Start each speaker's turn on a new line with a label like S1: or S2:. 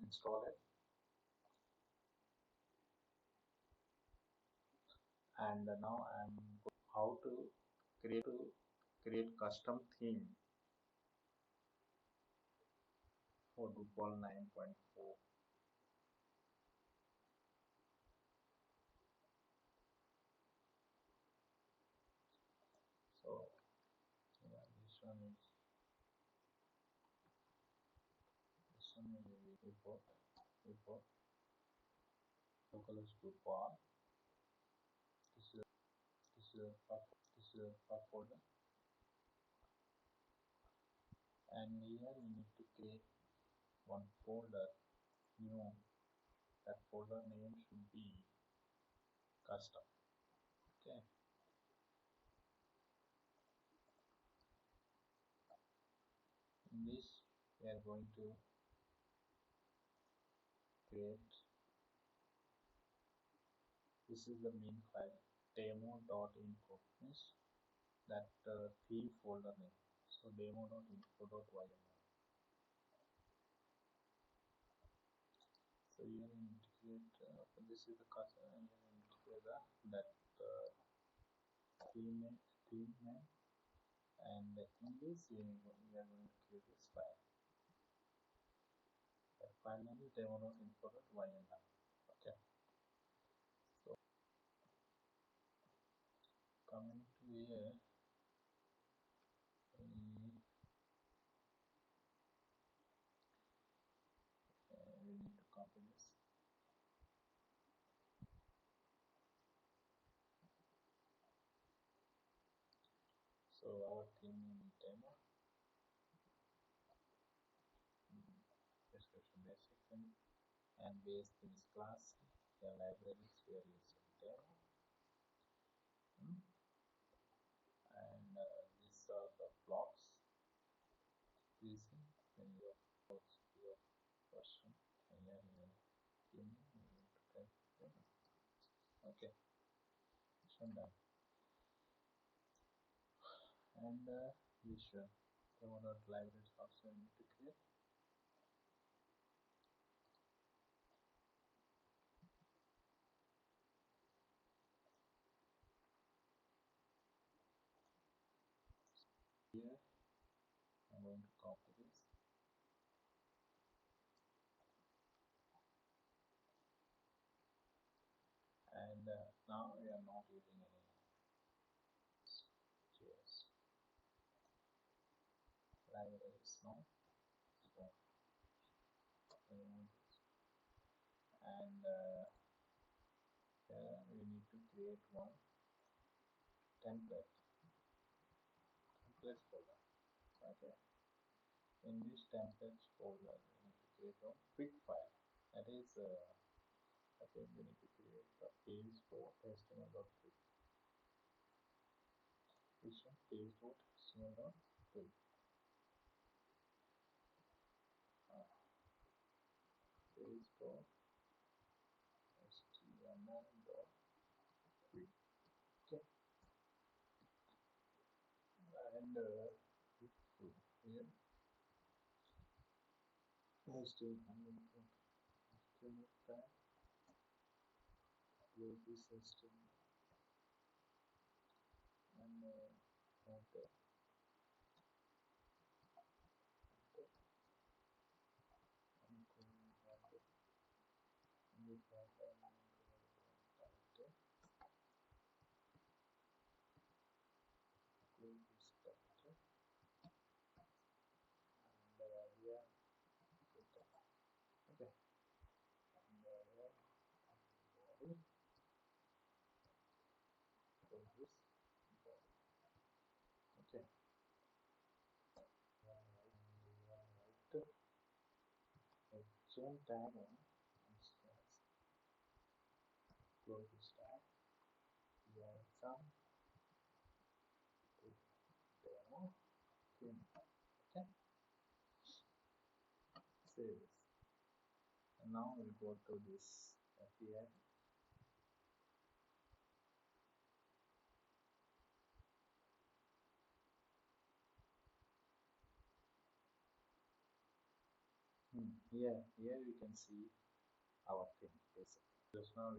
S1: install it, and now I'm how to create custom theme for Drupal 9.4. So yeah, this one is report localhost Drupal. This is this is a file folder, and here we need to create one folder new. That folder name should be custom. Okay. In this we are going to create, this is the main file demo.info, means that theme folder name. So demo.info.yml. So you can integrate this is the custom, and you can integrate that theme name, and in this we are going to create this file. The file name is demo.info.yml. Okay. So coming to here, we need to copy this. So our theme name is demo, description basic thing, and base theme is class. The libraries we are using demo, and these are the blocks using when you approach your version, and then your theme you need to type demo. Okay, so done. And we should demo.libraries also need to create. Here I'm going to copy this, and now we are not using any JS libraries now. So and here we need to create one template folder. Okay, in this templates folder we need to create a quick file, that is okay, we need to create a page for html.quick. This one page.html.quick. Page.html.quick. Okay, and here HTML tag, close this HTML, and enter, and this close this character, and here okay, and here body, close this body. Okay, write a chain tag on and close this tag. We have some demo theme. Okay, save this, and now we'll go to this API. here you can see our thing basically. Just now